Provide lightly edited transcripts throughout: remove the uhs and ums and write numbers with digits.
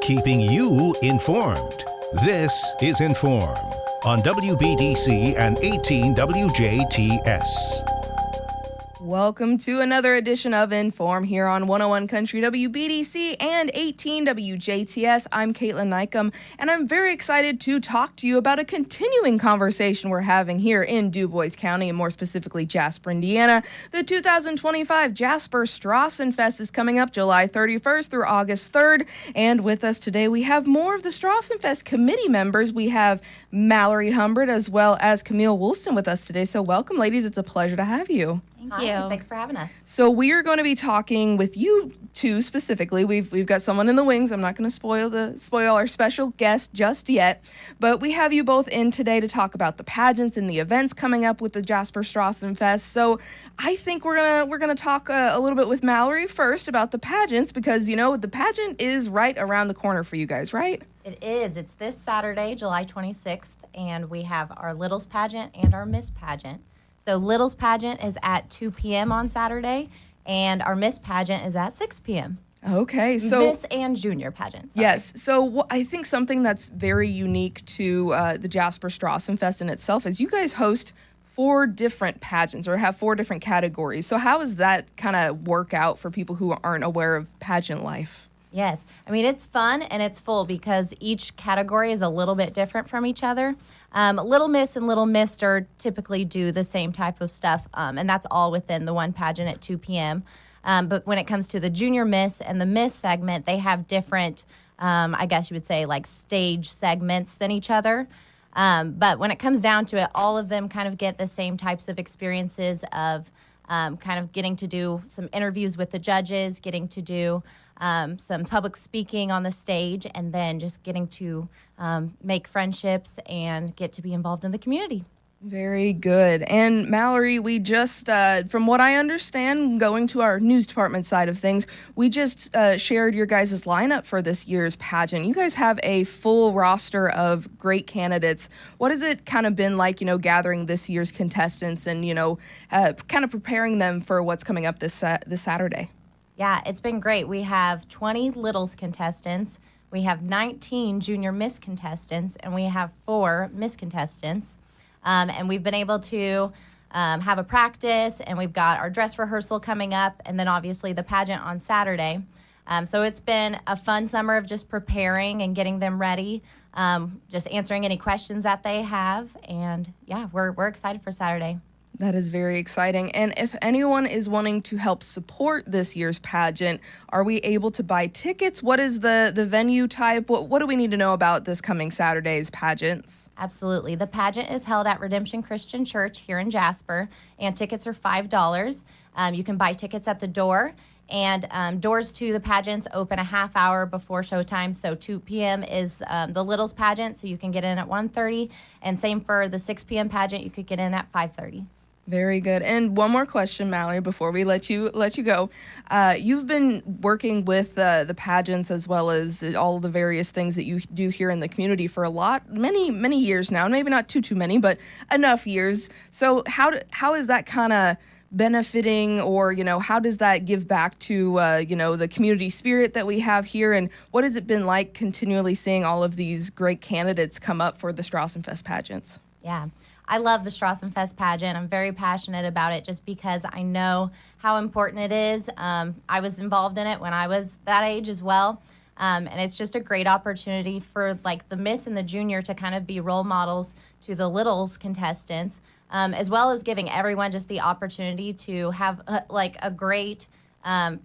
Keeping you informed. This is In.form on WBDC and 18 WJTS. Welcome to another edition of In.form here on 101 Country WBDC and 18 WJTS. I'm Kaitlyn Neukam, and I'm very excited to talk to you about a continuing conversation we're having here in DuBois County, and more specifically Jasper, Indiana. The 2025 Jasper Strassenfest is coming up July 31st through August 3rd, and with us today we have more of the Strassenfest Committee members. We have Mallory Humbert as well as Camille Woolston with us today. So welcome, ladies. It's a pleasure to have you. Thank you. Thanks for having us. So we are going to be talking with you two specifically. We've got someone in the wings. I'm not going to spoil our special guest just yet, but we have you both in today to talk about the pageants and the events coming up with the Jasper Strassenfest. So I think we're gonna talk a little bit with Mallory first about the pageants, because the pageant is right around the corner for you guys, right? It is. It's this Saturday, July 26th, and we have our Littles pageant and our Miss pageant. So Littles pageant is at 2 p.m. on Saturday, and our Miss pageant is at 6 p.m. Okay, so Miss and Junior pageant. Sorry. Yes, so I think something that's very unique to the Jasper Strassenfest in itself is you guys host 4 different pageants, or have 4 different categories. So how does that kind of work out for people who aren't aware of pageant life? Yes. I mean, it's fun and it's full because each category is a little bit different from each other. Little Miss and Little Mister typically do the same type of stuff, and that's all within the one pageant at 2 p.m. But when it comes to the Junior Miss and the Miss segment, they have different, I guess you would say, like stage segments than each other. But when it comes down to it, all of them kind of get the same types of experiences of kind of getting to do some interviews with the judges, getting to do some public speaking on the stage, and then just getting to make friendships and get to be involved in the community. Very good. And Mallory, we just, from what I understand, going to our news department side of things, we just shared your guys' lineup for this year's pageant. You guys have a full roster of great candidates. What has it kind of been like, gathering this year's contestants and, kind of preparing them for what's coming up this Saturday? Yeah, it's been great. We have 20 Littles contestants, we have 19 Junior Miss contestants, and we have 4 Miss contestants. And we've been able to have a practice, and we've got our dress rehearsal coming up, and then obviously the pageant on Saturday. So it's been a fun summer of just preparing and getting them ready, just answering any questions that they have. And yeah, we're excited for Saturday. That is very exciting. And if anyone is wanting to help support this year's pageant, are we able to buy tickets? What is the venue type? What do we need to know about this coming Saturday's pageants? Absolutely. The pageant is held at Redemption Christian Church here in Jasper, and tickets are $5. You can buy tickets at the door, and doors to the pageants open a half hour before showtime. So 2 p.m. is the Littles pageant, so you can get in at 1:30, and same for the 6 p.m. pageant, you could get in at 5:30. Very good. And one more question, Mallory, before we let you go. You've been working with the pageants as well as all the various things that you do here in the community for many years now. Maybe not too many, but enough years. So how is that kind of benefiting, or how does that give back to the community spirit that we have here, and what has it been like continually seeing all of these great candidates come up for the Strassenfest pageants? Yeah. I love the Strassenfest pageant. I'm very passionate about it just because I know how important it is. I was involved in it when I was that age as well. And it's just a great opportunity for the Miss and the Junior to kind of be role models to the Littles contestants, as well as giving everyone just the opportunity to have a great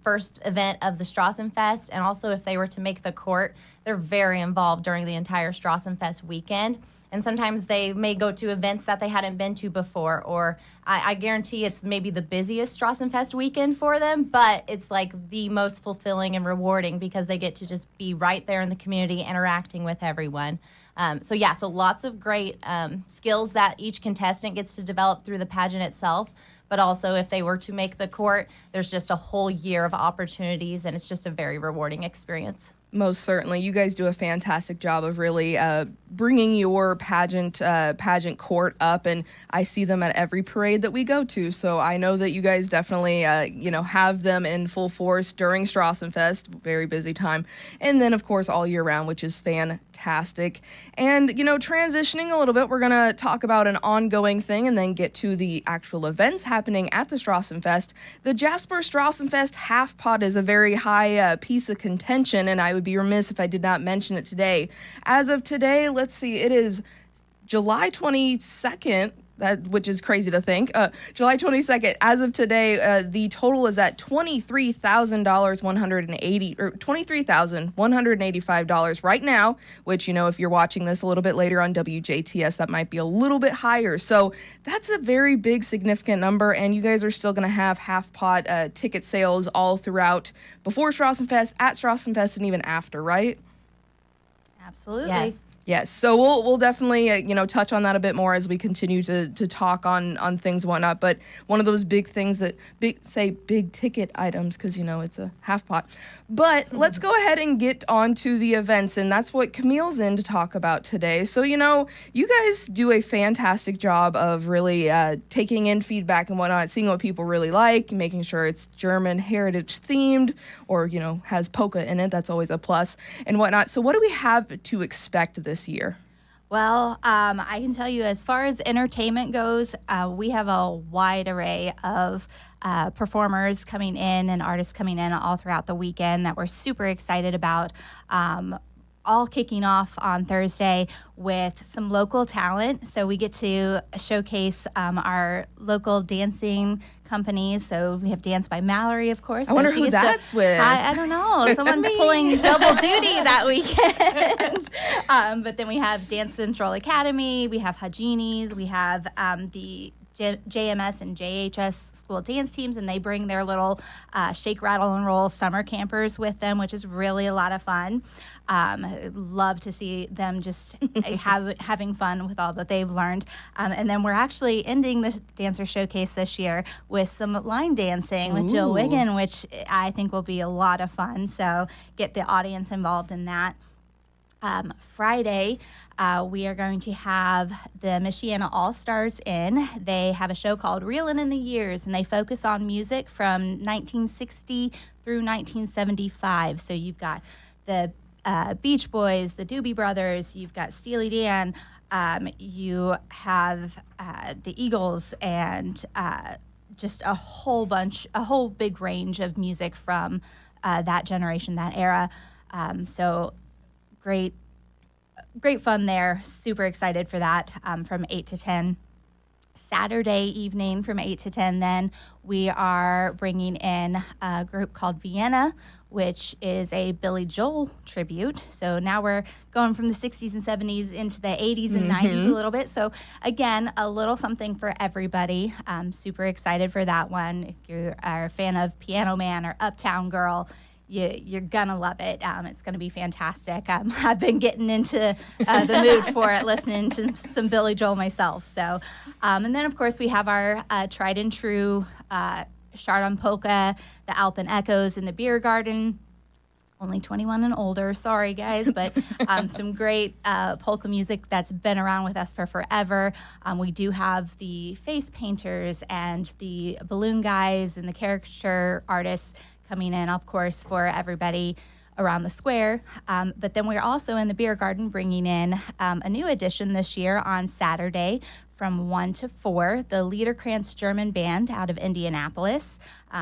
first event of the Strassenfest. And also, if they were to make the court, they're very involved during the entire Strassenfest weekend. And sometimes they may go to events that they hadn't been to before, or I guarantee it's maybe the busiest Strassenfest weekend for them, but it's the most fulfilling and rewarding because they get to just be right there in the community interacting with everyone. So lots of great skills that each contestant gets to develop through the pageant itself, but also if they were to make the court, there's just a whole year of opportunities, and it's just a very rewarding experience. Most certainly. You guys do a fantastic job of really bringing your pageant court up, and I see them at every parade that we go to. So I know that you guys definitely, have them in full force during Strassenfest, very busy time, and then, of course, all year round, which is fantastic. And, transitioning a little bit, we're going to talk about an ongoing thing and then get to the actual events happening at the Strassenfest. The Jasper Strassenfest Half Pot is a very high piece of contention, and I would be remiss if I did not mention it today. As of today, let's see, it is July 22nd, which is crazy to think. July 22nd, as of today, the total is at $23,185 right now, which, if you're watching this a little bit later on WJTS, that might be a little bit higher. So that's a very big, significant number, and you guys are still going to have half pot ticket sales all throughout, before Strassenfest, at Strassenfest, and even after, right? Absolutely. Yes. Yes, so we'll definitely touch on that a bit more as we continue to talk on things and whatnot. But one of those big things that big ticket items, because it's a half pot. But let's go ahead and get on to the events, and that's what Camille's in to talk about today. So you guys do a fantastic job of really taking in feedback and whatnot, seeing what people really like, making sure it's German heritage themed, or has polka in it. That's always a plus and whatnot. So what do we have to expect this year? Well, I can tell you, as far as entertainment goes, we have a wide array of performers coming in and artists coming in all throughout the weekend that we're super excited about. All kicking off on Thursday with some local talent. So we get to showcase our local dancing companies. So we have Dance by Mallory, of course. I wonder who that's with. I don't know. Someone pulling double duty that weekend. But then we have Dance Central Academy. We have Hajinis. We have the JMS and JHS school dance teams, and they bring their little shake, rattle, and roll summer campers with them, which is really a lot of fun. Love to see them just having fun with all that they've learned. And then we're actually ending the Dancer Showcase this year with some line dancing with Jill Wiggin, which I think will be a lot of fun. So get the audience involved in that. Friday, we are going to have the Michiana All-Stars in. They have a show called Reelin' in the Years, and they focus on music from 1960 through 1975. So you've got the Beach Boys, the Doobie Brothers, you've got Steely Dan, you have the Eagles, and just a whole big range of music from that generation, that era. So great fun there. Super excited for that from 8 to 10. Saturday evening from 8 to 10, then we are bringing in a group called Vienna, which is a Billy Joel tribute. So now we're going from the 60s and 70s into the 80s and 90s a little bit. So again, a little something for everybody. I'm super excited for that one. If you are a fan of Piano Man or Uptown Girl, you're gonna love it. It's gonna be fantastic. I've been getting into the mood for it, listening to some Billy Joel myself. So, and then of course we have our tried and true Chardon Polka, the Alpen Echoes in the Beer Garden. Only 21 and older, sorry guys, but some great polka music that's been around with us for forever. We do have the face painters and the balloon guys and the caricature artists coming in, of course, for everybody around the square. But then we're also in the Beer Garden bringing in a new addition this year on Saturday from 1 to 4, the Liederkranz German Band out of Indianapolis.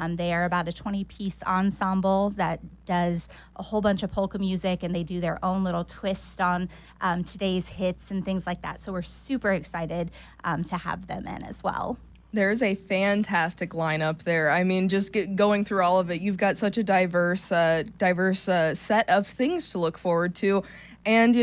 They are about a 20-piece ensemble that does a whole bunch of polka music, and they do their own little twist on today's hits and things like that. So we're super excited to have them in as well. There's a fantastic lineup there. I mean, just going through all of it, you've got such a diverse set of things to look forward to. And,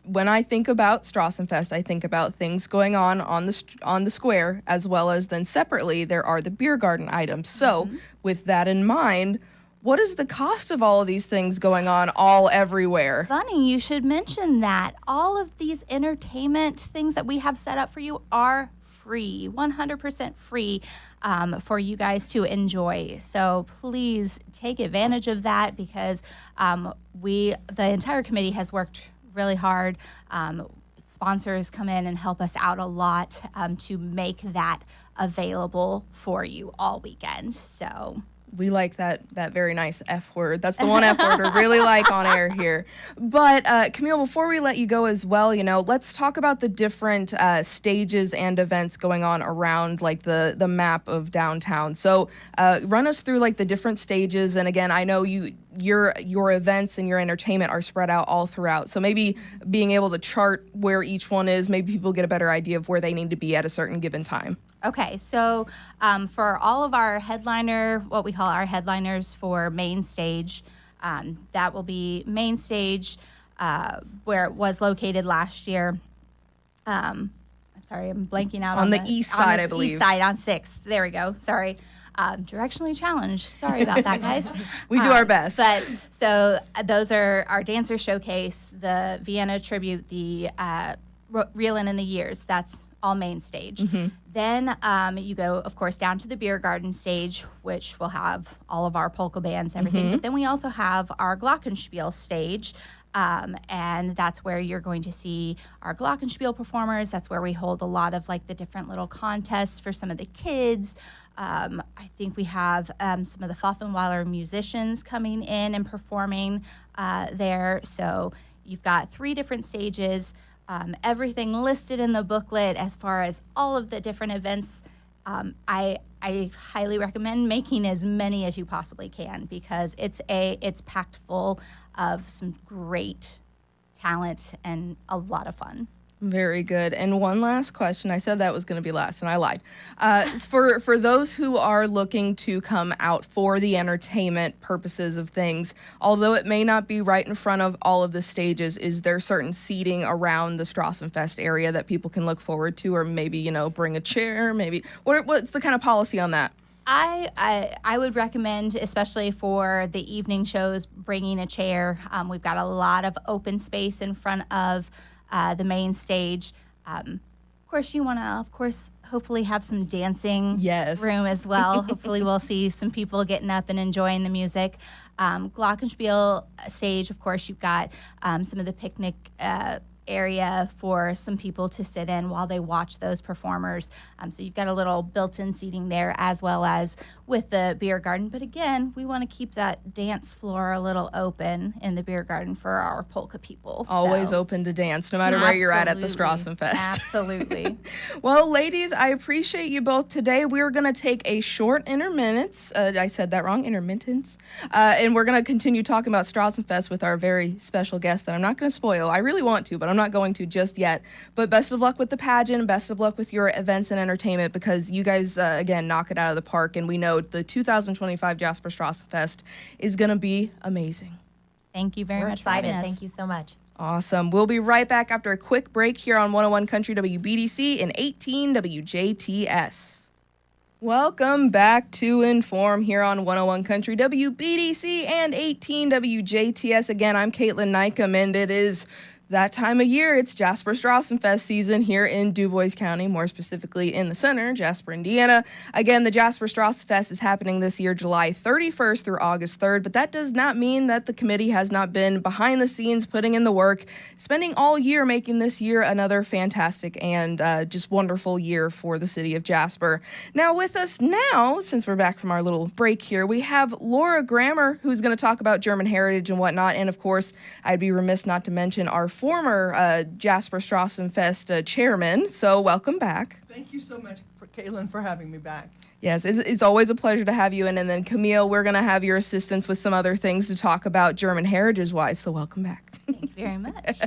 when I think about Strassenfest, I think about things going on the square, as well as then separately, there are the beer garden items. So with that in mind, what is the cost of all of these things going on all everywhere? Funny, you should mention that. All of these entertainment things that we have set up for you are free. free, 100% free for you guys to enjoy. So please take advantage of that because the entire committee has worked really hard. Sponsors come in and help us out a lot to make that available for you all weekend. So we like that very nice F word. That's the one F word we really like on air here. But Camille, before we let you go as well, let's talk about the different stages and events going on around like the map of downtown. So run us through like the different stages. And again, I know your events and your entertainment are spread out all throughout. So maybe being able to chart where each one is, maybe people get a better idea of where they need to be at a certain given time. Okay, so for all of our what we call our headliners for main stage, that will be main stage where it was located last year. I'm sorry, I'm blanking out on the east side, I believe. East side on 6th. There we go. Sorry. Directionally challenged. Sorry about that, guys. We do our best. But so those are our dancer showcase, the Vienna tribute, the Reelin' in the Years. That's all main stage. Mm-hmm. Then you go, of course, down to the beer garden stage, which will have all of our polka bands and everything. Mm-hmm. But then we also have our glockenspiel stage. And that's where you're going to see our glockenspiel performers. That's where we hold a lot of like the different little contests for some of the kids. I think we have some of the Pfaffenweiler musicians coming in and performing there. So you've got 3 different stages. Everything listed in the booklet as far as all of the different events. I highly recommend making as many as you possibly can because it's packed full of some great talent and a lot of fun. Very good. And one last question. I said that was going to be last, and I lied. For those who are looking to come out for the entertainment purposes of things, although it may not be right in front of all of the stages, is there certain seating around the Strassenfest area that people can look forward to, or maybe bring a chair? Maybe what's the kind of policy on that? I would recommend, especially for the evening shows, bringing a chair. We've got a lot of open space in front of the main stage. Of course, you want to, hopefully have some dancing room as well. Hopefully, we'll see some people getting up and enjoying the music. Glockenspiel stage, of course, you've got some of the picnic area for some people to sit in while they watch those performers. So you've got a little built-in seating there as well as with the beer garden. But again, we want to keep that dance floor a little open in the beer garden for our polka people. Always open to dance, no matter where you're at the Strassenfest. Absolutely. Well, ladies, I appreciate you both today. We're going to take a short intermittence. I said that wrong, intermittence. And we're going to continue talking about Strassenfest with our very special guest that I'm not going to spoil. I really want to, but I'm not going to just yet. But best of luck with the pageant. Best of luck with your events and entertainment, because you guys, again, knock it out of the park. And we know the 2025 Jasper Strassenfest is going to be amazing. Thank you very much. We're excited. Thank you so much. Awesome. We'll be right back after a quick break here on 101 Country WBDC and 18 WJTS. Welcome back to In.form here on 101 Country WBDC and 18 WJTS. Again, I'm Kaitlyn Neukam, and it is that time of year. It's Jasper Strassenfest season here in DuBois County, more specifically in the center, Jasper, Indiana. Again, the Jasper Strassenfest is happening this year, July 31st through August 3rd, but that does not mean that the committee has not been behind the scenes putting in the work, spending all year making this year another fantastic and just wonderful year for the city of Jasper. Now, with us now, since we're back from our little break here, we have Laura Grammer, who's going to talk about German heritage and whatnot, and of course, I'd be remiss not to mention our former Jasper Strassenfest chairman. So welcome back. Thank you so much, Kaitlyn, for having me back. Yes, it's always a pleasure to have you in. And then, Camille, we're going to have your assistance with some other things to talk about German heritage-wise. So welcome back. Thank you very much.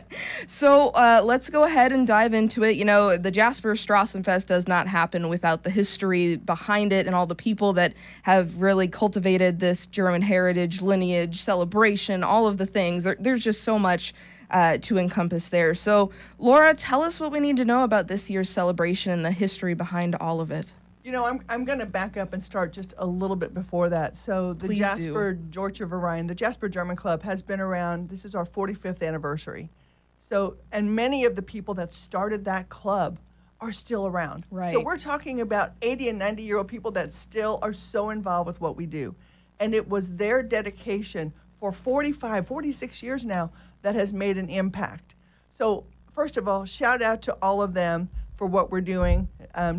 So let's go ahead and dive into it. The Jasper Strassenfest does not happen without the history behind it and all the people that have really cultivated this German heritage, lineage, celebration, all of the things. There's just so much to encompass there. So, Laura, tell us what we need to know about this year's celebration and the history behind all of it. I'm going to back up and start just a little bit before that. So the Please Jasper Georgia Verein, the Jasper German Club, has been around. This is our 45th anniversary. So, and many of the people that started that club are still around. Right. So we're talking about 80 and 90-year-old people that still are so involved with what we do. And it was their dedication for 45, 46 years now that has made an impact. So first of all, shout out to all of them for what we're doing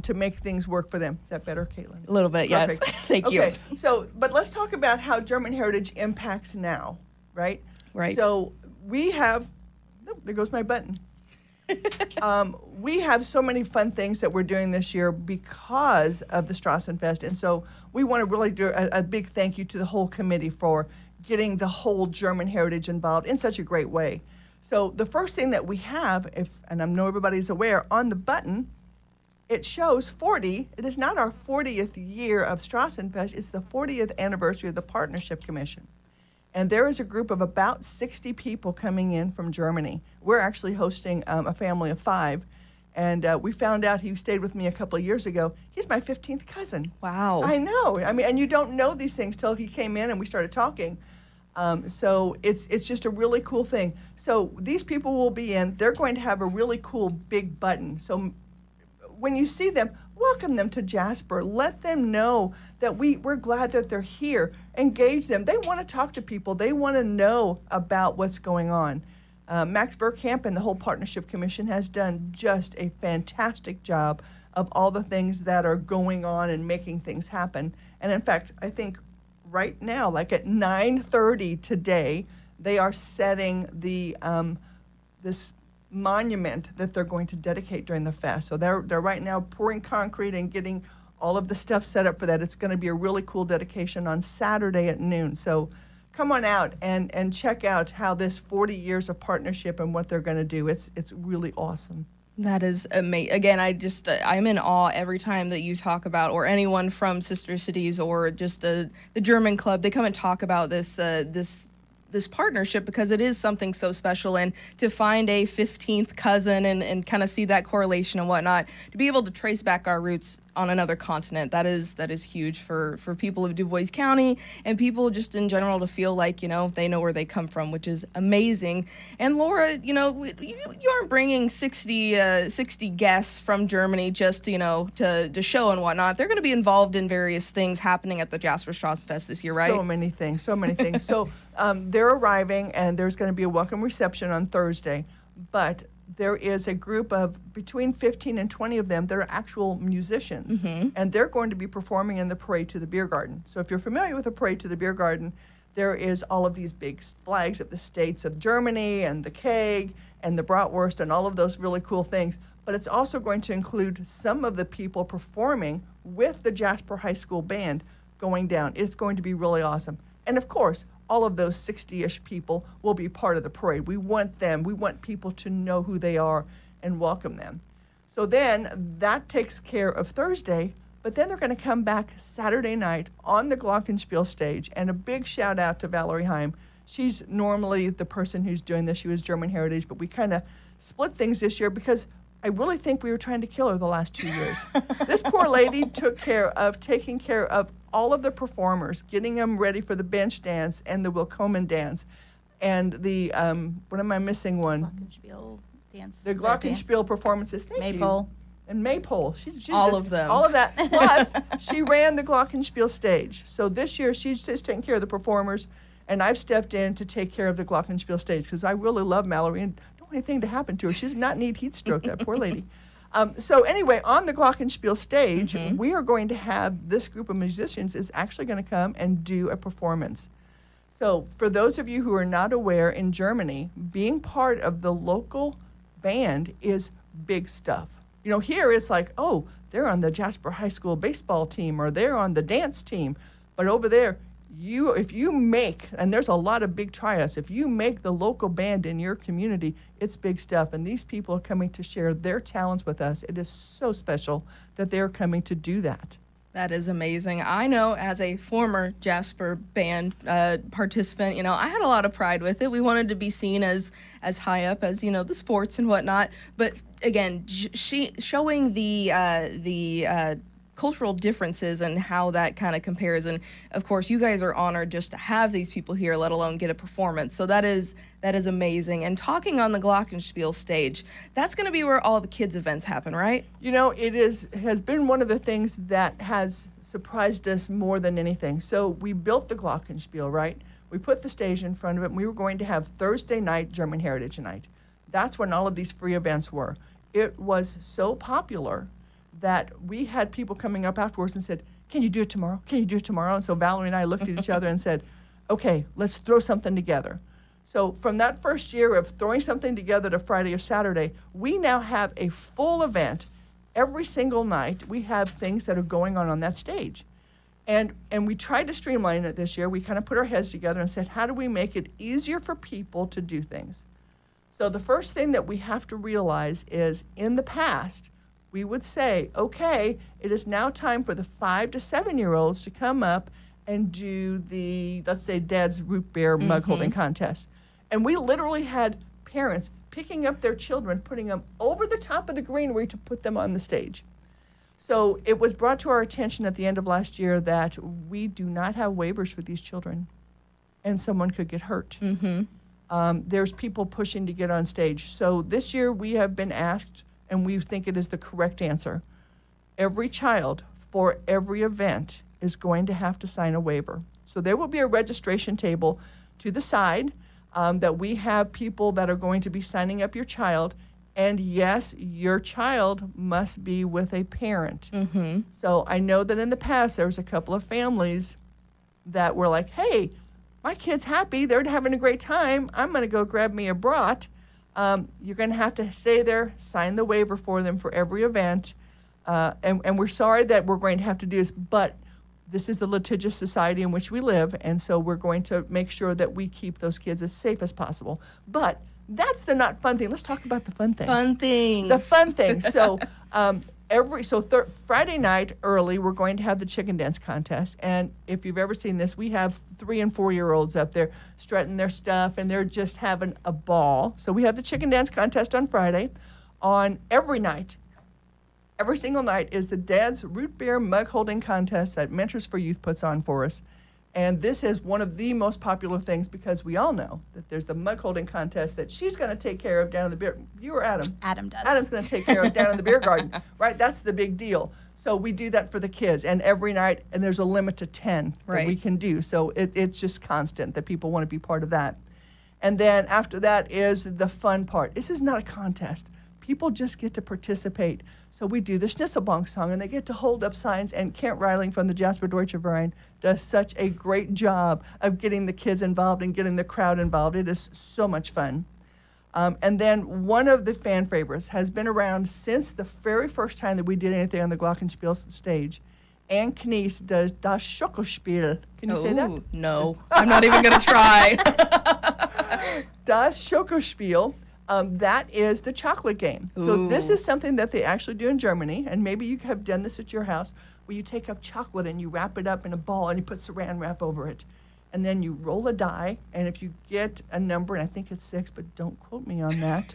to make things work for them. Is that better, Kaitlyn? A little bit, Perfect. yes. Thank you. Okay, so, but let's talk about how German heritage impacts now, right? Right. So we have, oh, there goes my button. We have so many fun things that we're doing this year because of the Strassenfest. And so we want to really do a big thank you to the whole committee for getting the whole German heritage involved in such a great way. So the first thing that we have, and I know everybody's aware, on the button, it shows 40. It is not our 40th year of Strassenfest. It's the 40th anniversary of the Partnership Commission. And there is a group of about 60 people coming in from Germany. We're actually hosting a family of 5. And we found out he stayed with me a couple of years ago. He's my 15th cousin. Wow. I know. I mean, and you don't know these things till he came in and we started talking. So it's just a really cool thing. So these people will be in. They're going to have a really cool big button. So when you see them, welcome them to Jasper. Let them know that we're glad that they're here. Engage them. They want to talk to people. They want to know about what's going on. Max Verkamp and the whole Partnership Commission has done just a fantastic job of all the things that are going on and making things happen. And in fact, I think right now, like at 9:30 today, they are setting the this monument that they're going to dedicate during the fest. So they're right now pouring concrete and getting all of the stuff set up for that. It's going to be a really cool dedication on Saturday at noon. So come on out and check out how this 40 years of partnership and what they're going to do. It's really awesome. That is amazing. Again, I'm in awe every time that you talk about, or anyone from Sister Cities or just the German club, they come and talk about this partnership, because it is something so special. And to find a 15th cousin and kind of see that correlation and whatnot, to be able to trace back our roots on another continent, that is huge for people of Du Bois County and people just in general to feel like, they know where they come from, which is amazing. And Laura, you aren't bringing 60 guests from Germany just, to show and whatnot. They're going to be involved in various things happening at the Jasper Strassenfest this year, right? So many things. So they're arriving, and there's going to be a welcome reception on Thursday. But there is a group of between 15 and 20 of them that are actual musicians, and they're going to be performing in the Parade to the Beer Garden. So if you're familiar with the Parade to the Beer Garden, there is all of these big flags of the states of Germany and the keg and the bratwurst and all of those really cool things. But it's also going to include some of the people performing with the Jasper High School Band going down. It's going to be really awesome. And of course, all of those 60-ish people will be part of the parade. We want people to know who they are and welcome them. So then that takes care of Thursday, but then they're going to come back Saturday night on the Glockenspiel stage. And a big shout out to Mallory Humbert. She's normally the person who's doing this. She was German Heritage, but we kind of split things this year because I really think we were trying to kill her the last 2 years. This poor lady taking care of all of the performers, getting them ready for the bench dance and the Willkommen dance. And the, what am I missing one? Glockenspiel dance. The Glockenspiel performances. Thank Maypole. you. And Maypole. She's all just, of them. All of that. Plus, she ran the Glockenspiel stage. So this year, she's just taking care of the performers, and I've stepped in to take care of the Glockenspiel stage because I really love Mallory and don't want anything to happen to her. She does not need heat stroke, that poor lady. So anyway, on the Glockenspiel stage, we are going to have this group of musicians is actually going to come and do a performance. So for those of you who are not aware, in Germany, being part of the local band is big stuff. Here it's like, oh, they're on the Jasper High School baseball team or they're on the dance team. But over there, if you make, and there's a lot of big tryouts, if you make the local band in your community, it's big stuff. And these people are coming to share their talents with us. It is so special that they're coming to do that. That is amazing. I know as a former Jasper band participant, I had a lot of pride with it. We wanted to be seen as high up as, the sports and whatnot. But again, showing the cultural differences and how that kind of compares. And of course, you guys are honored just to have these people here, let alone get a performance. So that is amazing. And talking on the Glockenspiel stage, that's going to be where all the kids' events happen, right? You know, has been one of the things that has surprised us more than anything. So we built the Glockenspiel, right? We put the stage in front of it, and we were going to have Thursday night German Heritage Night. That's when all of these free events were. It was so popular that we had people coming up afterwards and said, can you do it tomorrow? Can you do it tomorrow? And so Valerie and I looked at each other and said, okay, let's throw something together. So from that first year of throwing something together to Friday or Saturday, we now have a full event. Every single night, we have things that are going on that stage. And we tried to streamline it this year. We kind of put our heads together and said, how do we make it easier for people to do things? So the first thing that we have to realize is in the past, we would say, okay, it is now time for the 5 to 7-year-olds to come up and do the, let's say, Dad's root beer mug holding contest. And we literally had parents picking up their children, putting them over the top of the greenery to put them on the stage. So it was brought to our attention at the end of last year that we do not have waivers for these children, and someone could get hurt. There's people pushing to get on stage. So this year we have been asked, and we think it is the correct answer. Every child for every event is going to have to sign a waiver. So there will be a registration table to the side that we have people that are going to be signing up your child. And yes, your child must be with a parent. So I know that in the past there was a couple of families that were like, hey, my kid's happy, they're having a great time, I'm going to go grab me a brat. You're going to have to stay there, sign the waiver for them for every event. And we're sorry that we're going to have to do this, but this is the litigious society in which we live, and so we're going to make sure that we keep those kids as safe as possible. But that's the not fun thing. Let's talk about the fun thing. Fun things. The fun thing. So Friday night early, we're going to have the chicken dance contest. And if you've ever seen this, we have 3 and 4-year-olds up there strutting their stuff, and they're just having a ball. So we have the chicken dance contest on Friday. On every night, every single night is the Dad's Root Beer Mug Holding Contest that Mentors for Youth puts on for us. And this is one of the most popular things because we all know that there's the mug holding contest that she's going to take care of down in the beer. You or Adam? Adam does. Adam's going to take care of down in the beer garden, right? That's the big deal. So we do that for the kids, and every night, and there's a limit to 10 that we can do. So it's just constant that people want to be part of that. And then after that is the fun part. This is not a contest. People just get to participate. So we do the Schnitzelbank song, and they get to hold up signs, and Kent Reiling from the Jasper Deutsche Verein does such a great job of getting the kids involved and getting the crowd involved. It is so much fun. And then one of the fan favorites has been around since the very first time that we did anything on the Glockenspiel stage. Ann Knies does Das Schokospiel. Can you say that? No, I'm not even going to try. Das Schokospiel. That is the chocolate game. So this is something that they actually do in Germany, and maybe you have done this at your house, where you take up chocolate and you wrap it up in a ball and you put saran wrap over it. And then you roll a die, and if you get a number, and I think it's 6, but don't quote me on that.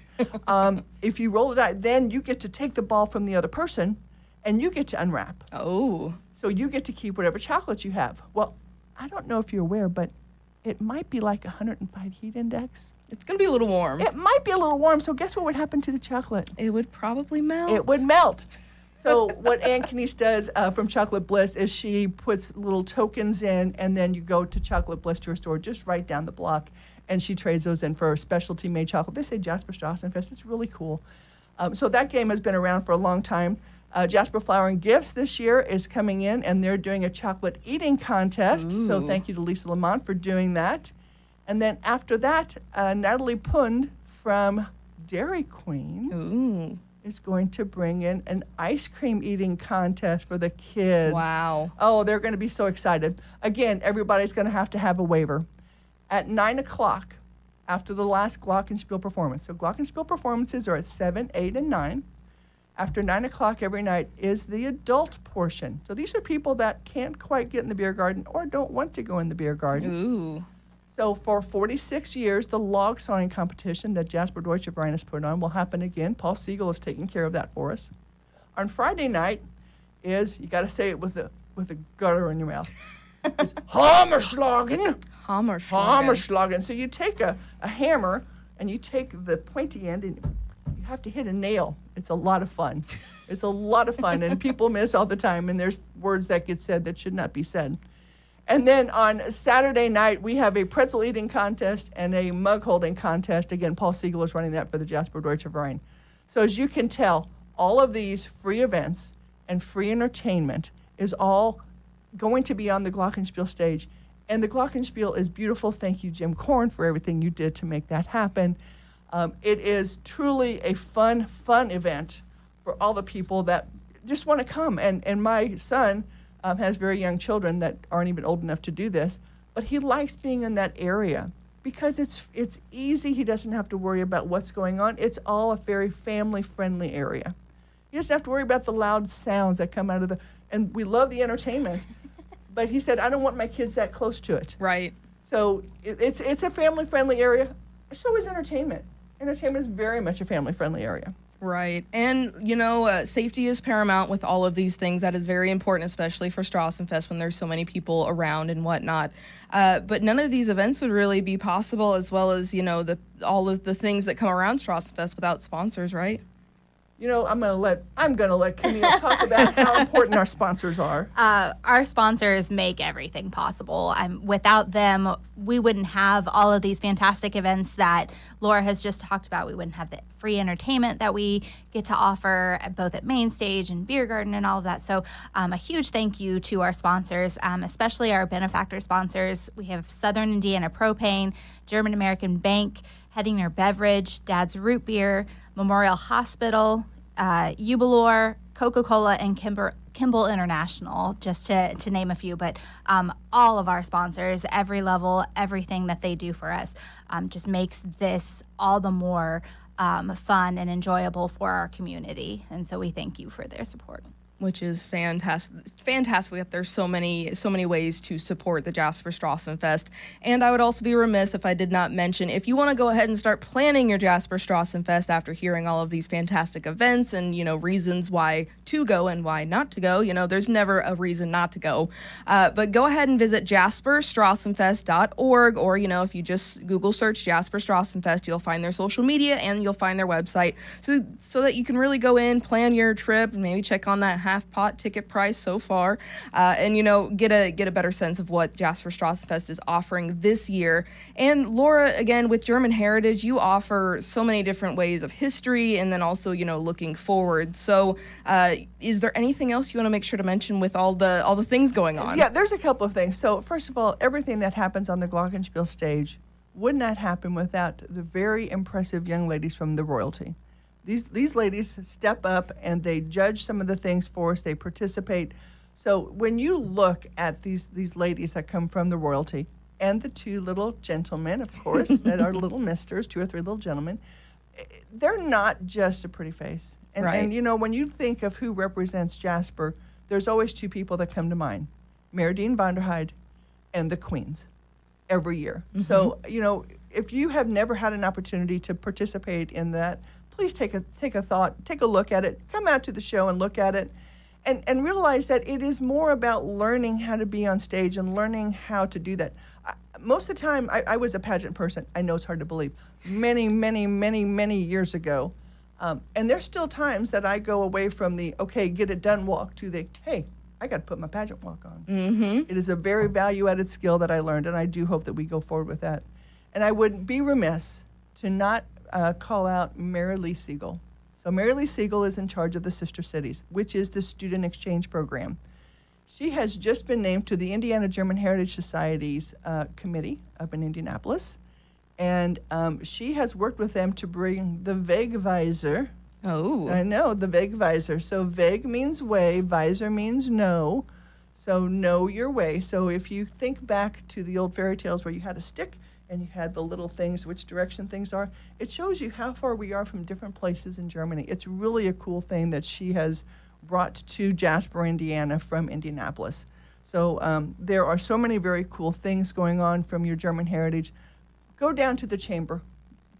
If you roll a die, then you get to take the ball from the other person, and you get to unwrap. Oh. So you get to keep whatever chocolate you have. Well, I don't know if you're aware, but it might be like 105 heat index. It's going to be a little warm. It might be a little warm, so guess what would happen to the chocolate? It would probably melt. It would melt. So what Ann Knies does from Chocolate Bliss is she puts little tokens in, and then you go to Chocolate Bliss to her store just right down the block, and she trades those in for specialty made chocolate. They say Jasper Strassenfest. It's really cool. So that game has been around for a long time. Jasper Flower and Gifts this year is coming in, and they're doing a chocolate eating contest. Ooh. So thank you to Lisa Lamont for doing that. And then after that, Natalie Pund from Dairy Queen is going to bring in an ice cream eating contest for the kids. Wow. Oh, they're going to be so excited. Again, everybody's going to have a waiver. At 9 o'clock, after the last Glockenspiel performance. So Glockenspiel performances are at 7, 8, and 9. After 9 o'clock every night is the adult portion. So these are people that can't quite get in the beer garden or don't want to go in the beer garden. Ooh. So for 46 years, the log sawing competition that Jasper Deutsche Verein has put on will happen again. Paul Siegel is taking care of that for us. On Friday night is, you got to say it with a gutter in your mouth. It's Hammerschlagen. Hammerschlagen. So you take a hammer and you take the pointy end and you have to hit a nail. It's a lot of fun. It's a lot of fun, and people miss all the time, and there's words that get said that should not be said. And then on Saturday night, we have a pretzel eating contest and a mug holding contest. Again, Paul Siegel is running that for the Jasper Deutsche Verein. So as you can tell, all of these free events and free entertainment is all going to be on the Glockenspiel stage. And the Glockenspiel is beautiful. Thank you, Jim Korn, for everything you did to make that happen. It is truly a fun event for all the people that just want to come. And my son has very young children that aren't even old enough to do this, but he likes being in that area because it's easy. He doesn't have to worry about what's going on. It's all a very family-friendly area. He doesn't have to worry about the loud sounds that come out of and we love the entertainment, but he said, I don't want my kids that close to it. Right. So it's a family-friendly area. So is entertainment. Entertainment is very much a family-friendly area. Right. And, safety is paramount with all of these things. That is very important, especially for Strassenfest when there's so many people around and whatnot. But none of these events would really be possible, as well as, all of the things that come around Strassenfest without sponsors, right? I'm gonna let Camille talk about how important our sponsors are. Our sponsors make everything possible. Without them, we wouldn't have all of these fantastic events that Laura has just talked about. We wouldn't have the free entertainment that we get to offer both at Main Stage and Beer Garden and all of that. So a huge thank you to our sponsors, especially our benefactor sponsors. We have Southern Indiana Propane, German American Bank, Hedinger Beverage, Dad's Root Beer, Memorial Hospital, Jubilor, Coca-Cola, and Kimball International, just to name a few. But all of our sponsors, every level, everything that they do for us just makes this all the more fun and enjoyable for our community. And so we thank you for their support. Which is fantastic that there's so many ways to support the Jasper Strassenfest. And I would also be remiss if I did not mention, if you want to go ahead and start planning your Jasper Strassenfest after hearing all of these fantastic events and, reasons why to go and why not to go, there's never a reason not to go. But go ahead and visit jasperstrassenfest.org, or, if you just Google search Jasper Strassenfest, you'll find their social media and you'll find their website so that you can really go in, plan your trip, and maybe check on that half-pot ticket price so far, and get a better sense of what Jasper Strassenfest is offering this year. And Laura, again, with German Heritage, you offer so many different ways of history, and then also looking forward. So, is there anything else you want to make sure to mention with all the things going on? Yeah, there's a couple of things. So, first of all, everything that happens on the Glockenspiel stage would not happen without the very impressive young ladies from the royalty. These ladies step up and they judge some of the things for us. They participate. So when you look at these ladies that come from the royalty and the two little gentlemen, of course, that are little misters, 2 or 3 little gentlemen, they're not just a pretty face. And, right. And when you think of who represents Jasper, there's always 2 people that come to mind, Meridine Vanderheide and the Queens every year. Mm-hmm. So, if you have never had an opportunity to participate in that, please take a look at it, come out to the show and look at it, and realize that it is more about learning how to be on stage and learning how to do that. Most of the time, I was a pageant person. I know it's hard to believe. Many, many, many, many years ago. And there's still times that I go away from the, okay, get it done walk to the, hey, I got to put my pageant walk on. Mm-hmm. It is a very value-added skill that I learned, and I do hope that we go forward with that. And I would be remiss to not call out Mary Lee Siegel. So Mary Lee Siegel is in charge of the Sister Cities, which is the student exchange program. She has just been named to the Indiana German Heritage Society's committee up in Indianapolis, and she has worked with them to bring the Wegweiser. Oh. I know, the Wegweiser. So Weg means way, Weiser means know. So know your way. So if you think back to the old fairy tales where you had a stick and you had the little things, which direction things are, it shows you how far we are from different places in Germany. It's really a cool thing that she has brought to Jasper, Indiana from Indianapolis. So there are so many very cool things going on from your German heritage. Go down to the chamber.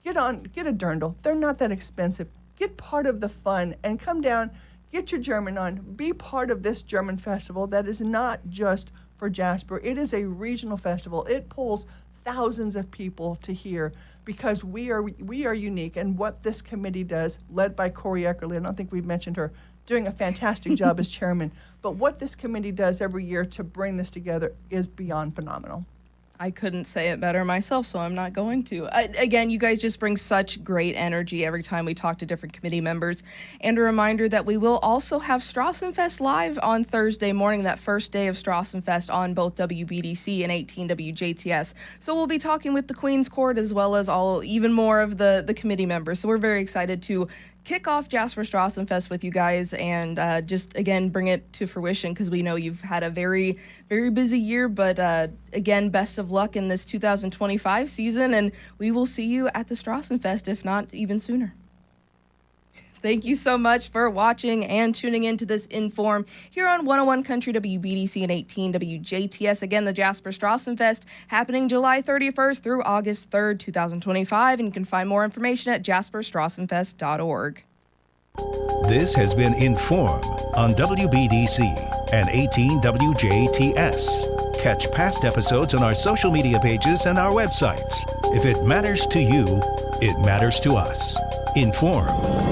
Get a dirndl. They're not that expensive. Get part of the fun and come down, get your German on. Be part of this German festival that is not just for Jasper. It is a regional festival. It pulls thousands of people to hear because we are unique. And what this committee does, led by Corey Eckerly, I don't think we've mentioned her, doing a fantastic job as chairman. But what this committee does every year to bring this together is beyond phenomenal. I couldn't say it better myself, so I'm not going to. Again, you guys just bring such great energy every time we talk to different committee members. And a reminder that we will also have Strassenfest live on Thursday morning, that first day of Strassenfest on both WBDC and 18 WJTS. So we'll be talking with the Queen's Court as well as even more of the committee members. So we're very excited to kick off Jasper Strassenfest with you guys and just, again, bring it to fruition because we know you've had a very, very busy year. But, again, best of luck in this 2025 season, and we will see you at the Strassenfest, if not even sooner. Thank you so much for watching and tuning in to this In.form here on 101 Country WBDC and 18 WJTS. Again, the Jasper Strassenfest happening July 31st through August 3rd, 2025. And you can find more information at jasperstrassenfest.org. This has been In.form on WBDC and 18 WJTS. Catch past episodes on our social media pages and our websites. If it matters to you, it matters to us. In.form.